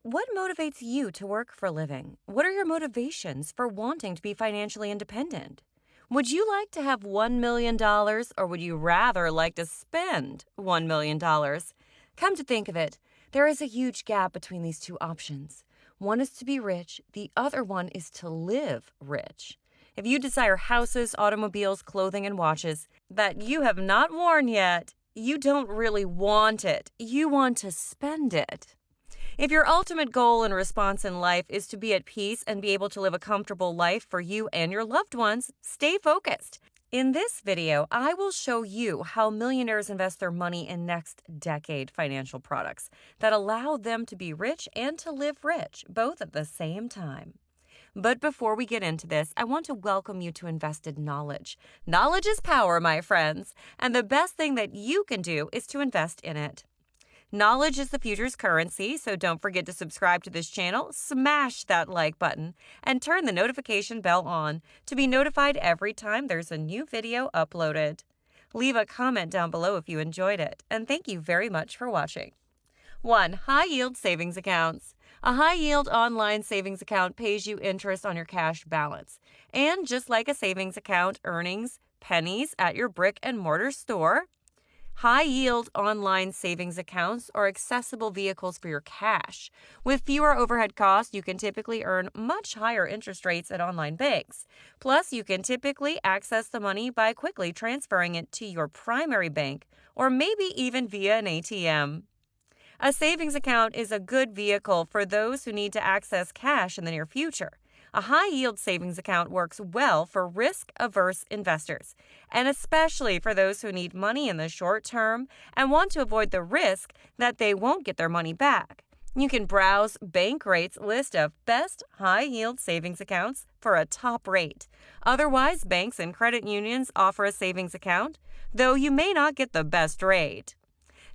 What motivates you to work for a living? What are your motivations for wanting to be financially independent? Would you like to have $1 million or would you rather like to spend $1 million? Come to think of it, there is a huge gap between these two options. One is to be rich, the other one is to live rich. If you desire houses, automobiles, clothing, and watches that you have not worn yet, you don't really want it. You want to spend it. If your ultimate goal and response in life is to be at peace and be able to live a comfortable life for you and your loved ones, stay focused. In this video, I will show you how millionaires invest their money in next decade financial products that allow them to be rich and to live rich, both at the same time. But before we get into this, I want to welcome you to Invested Knowledge. Knowledge is power, my friends, and the best thing that you can do is to invest in it. Knowledge is the future's currency, so don't forget to subscribe to this channel, smash that like button, and turn the notification bell on to be notified every time there's a new video uploaded. Leave a comment down below if you enjoyed it, and thank you very much for watching. 1. High-yield savings accounts. A high-yield online savings account pays you interest on your cash balance. And just like a savings account, earnings, pennies at your brick-and-mortar store, high-yield online savings accounts are accessible vehicles for your cash. With fewer overhead costs, you can typically earn much higher interest rates at online banks. Plus, you can typically access the money by quickly transferring it to your primary bank or maybe even via an ATM. A savings account is a good vehicle for those who need to access cash in the near future. A high-yield savings account works well for risk-averse investors, and especially for those who need money in the short term and want to avoid the risk that they won't get their money back. You can browse Bankrate's list of best high-yield savings accounts for a top rate. Otherwise, banks and credit unions offer a savings account, though you may not get the best rate.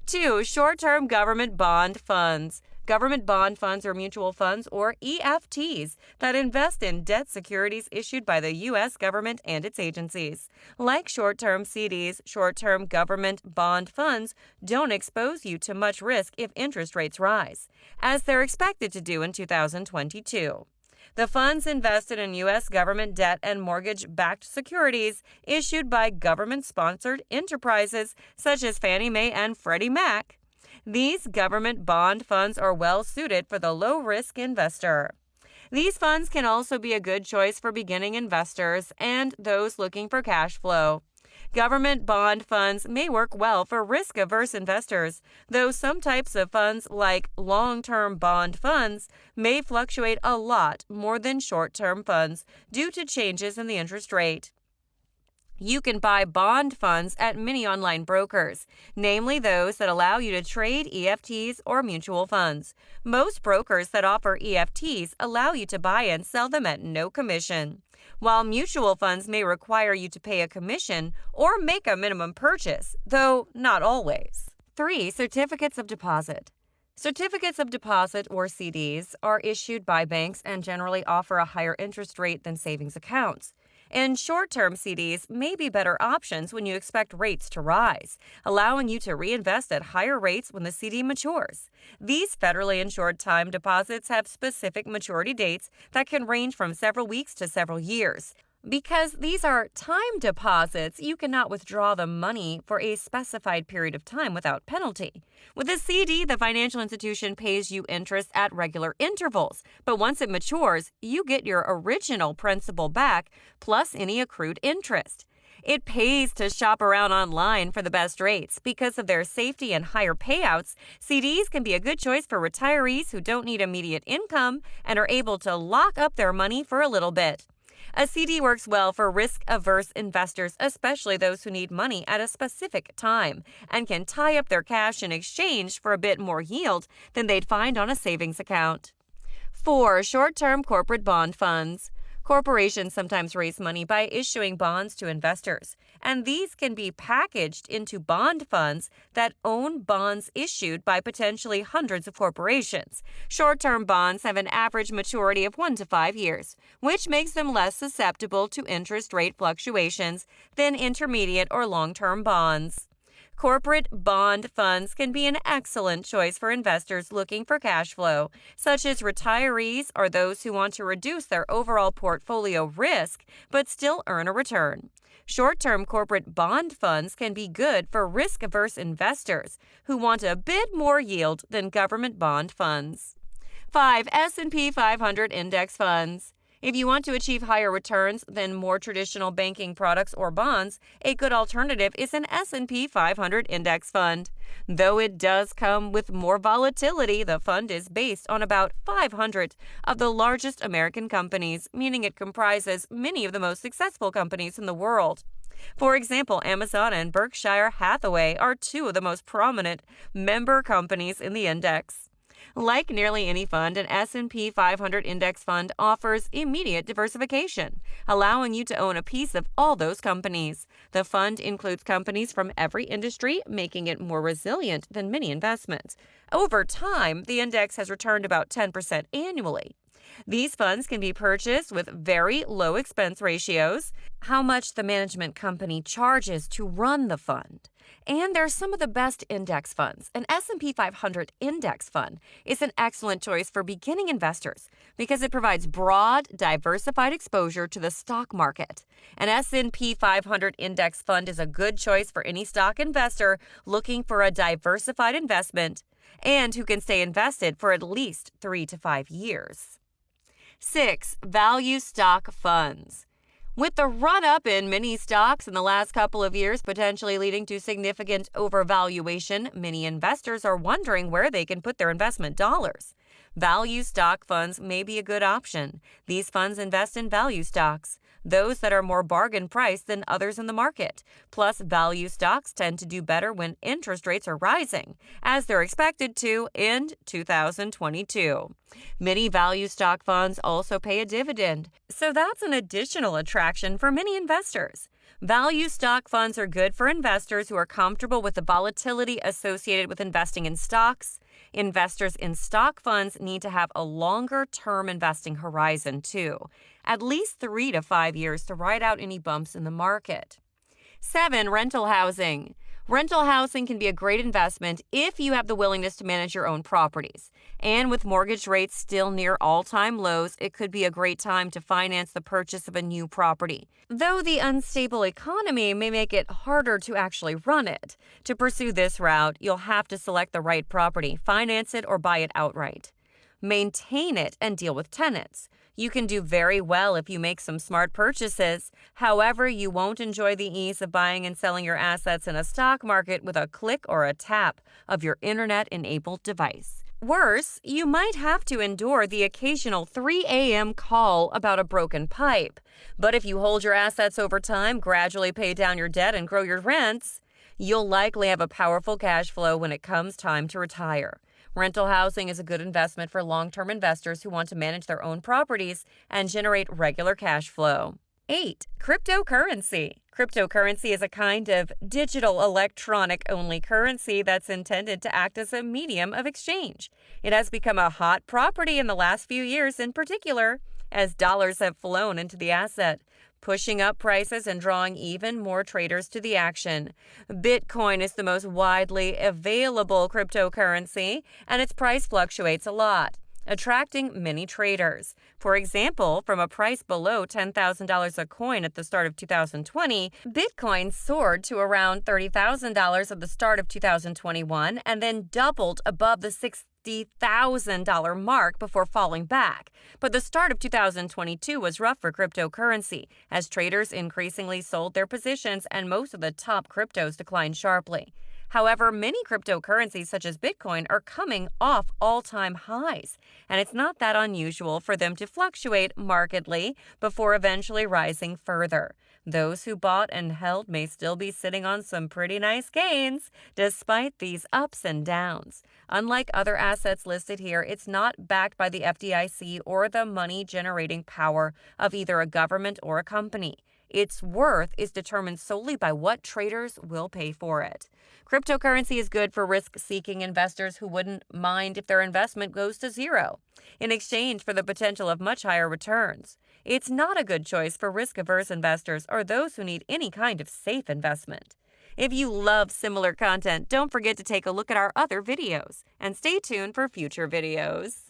2. Short-term government bond funds. Government bond funds are mutual funds, or EFTs, that invest in debt securities issued by the U.S. government and its agencies. Like short-term CDs, short-term government bond funds don't expose you to much risk if interest rates rise, as they're expected to do in 2022. The funds invested in U.S. government debt and mortgage-backed securities issued by government-sponsored enterprises such as Fannie Mae and Freddie Mac. These government bond funds are well suited for the low-risk investor. These funds can also be a good choice for beginning investors and those looking for cash flow. Government bond funds may work well for risk-averse investors, though some types of funds, like long-term bond funds, may fluctuate a lot more than short-term funds due to changes in the interest rate. You can buy bond funds at many online brokers, namely those that allow you to trade EFTs or mutual funds. Most brokers that offer EFTs allow you to buy and sell them at no commission, while mutual funds may require you to pay a commission or make a minimum purchase, though not always. 3. Certificates of deposit. Certificates of deposit, or CDs, are issued by banks and generally offer a higher interest rate than savings accounts. And short-term CDs may be better options when you expect rates to rise, allowing you to reinvest at higher rates when the CD matures. These federally insured time deposits have specific maturity dates that can range from several weeks to several years. Because these are time deposits, you cannot withdraw the money for a specified period of time without penalty. With a CD, the financial institution pays you interest at regular intervals, but once it matures, you get your original principal back plus any accrued interest. It pays to shop around online for the best rates. Because of their safety and higher payouts, CDs can be a good choice for retirees who don't need immediate income and are able to lock up their money for a little bit. A CD works well for risk-averse investors, especially those who need money at a specific time and can tie up their cash in exchange for a bit more yield than they'd find on a savings account. 4. Short-term corporate bond funds. Corporations sometimes raise money by issuing bonds to investors, and these can be packaged into bond funds that own bonds issued by potentially hundreds of corporations. Short-term bonds have an average maturity of 1 to 5 years, which makes them less susceptible to interest rate fluctuations than intermediate or long-term bonds. Corporate bond funds can be an excellent choice for investors looking for cash flow, such as retirees or those who want to reduce their overall portfolio risk but still earn a return. Short-term corporate bond funds can be good for risk-averse investors who want a bit more yield than government bond funds. 5. S&P 500 Index Funds. If you want to achieve higher returns than more traditional banking products or bonds, a good alternative is an S&P 500 index fund. Though it does come with more volatility, the fund is based on about 500 of the largest American companies, meaning it comprises many of the most successful companies in the world. For example, Amazon and Berkshire Hathaway are two of the most prominent member companies in the index. Like nearly any fund, an S&P 500 index fund offers immediate diversification, allowing you to own a piece of all those companies. The fund includes companies from every industry, making it more resilient than many investments. Over time, the index has returned about 10% annually. These funds can be purchased with very low expense ratios, how much the management company charges to run the fund. And they're some of the best index funds. An S&P 500 index fund is an excellent choice for beginning investors because it provides broad, diversified exposure to the stock market. An S&P 500 index fund is a good choice for any stock investor looking for a diversified investment and who can stay invested for at least 3 to 5 years. 6. Value stock funds. With the run-up in many stocks in the last couple of years potentially leading to significant overvaluation, many investors are wondering where they can put their investment dollars. Value stock funds may be a good option. These funds invest in value stocks, those that are more bargain priced than others in the market. Plus, value stocks tend to do better when interest rates are rising, as they're expected to in 2022. Many value stock funds also pay a dividend, so that's an additional attraction for many investors. Value stock funds are good for investors who are comfortable with the volatility associated with investing in stocks. Investors in stock funds need to have a longer-term investing horizon, too, at least 3 to 5 years to ride out any bumps in the market. 7. Rental housing. Rental housing can be a great investment if you have the willingness to manage your own properties. And with mortgage rates still near all-time lows, it could be a great time to finance the purchase of a new property. Though the unstable economy may make it harder to actually run it. To pursue this route, you'll have to select the right property, finance it, or buy it outright. Maintain it and deal with tenants. You can do very well if you make some smart purchases. However, you won't enjoy the ease of buying and selling your assets in a stock market with a click or a tap of your internet-enabled device. Worse, you might have to endure the occasional 3 a.m. call about a broken pipe. But if you hold your assets over time, gradually pay down your debt, and grow your rents, you'll likely have a powerful cash flow when it comes time to retire. Rental housing is a good investment for long-term investors who want to manage their own properties and generate regular cash flow. 8. Cryptocurrency. Cryptocurrency is a kind of digital electronic-only currency that's intended to act as a medium of exchange. It has become a hot property in the last few years in particular, as dollars have flown into the asset, pushing up prices and drawing even more traders to the action. Bitcoin is the most widely available cryptocurrency, and its price fluctuates a lot, attracting many traders. For example, from a price below $10,000 a coin at the start of 2020, Bitcoin soared to around $30,000 at the start of 2021 and then doubled above the $60,000 mark before falling back. But the start of 2022 was rough for cryptocurrency, as traders increasingly sold their positions and most of the top cryptos declined sharply. However, many cryptocurrencies such as Bitcoin are coming off all-time highs, and it's not that unusual for them to fluctuate markedly before eventually rising further. Those who bought and held may still be sitting on some pretty nice gains despite these ups and downs. Unlike other assets listed here, it's not backed by the FDIC or the money-generating power of either a government or a company. Its worth is determined solely by what traders will pay for it. Cryptocurrency is good for risk-seeking investors who wouldn't mind if their investment goes to zero, in exchange for the potential of much higher returns. It's not a good choice for risk-averse investors or those who need any kind of safe investment. If you love similar content, don't forget to take a look at our other videos and stay tuned for future videos.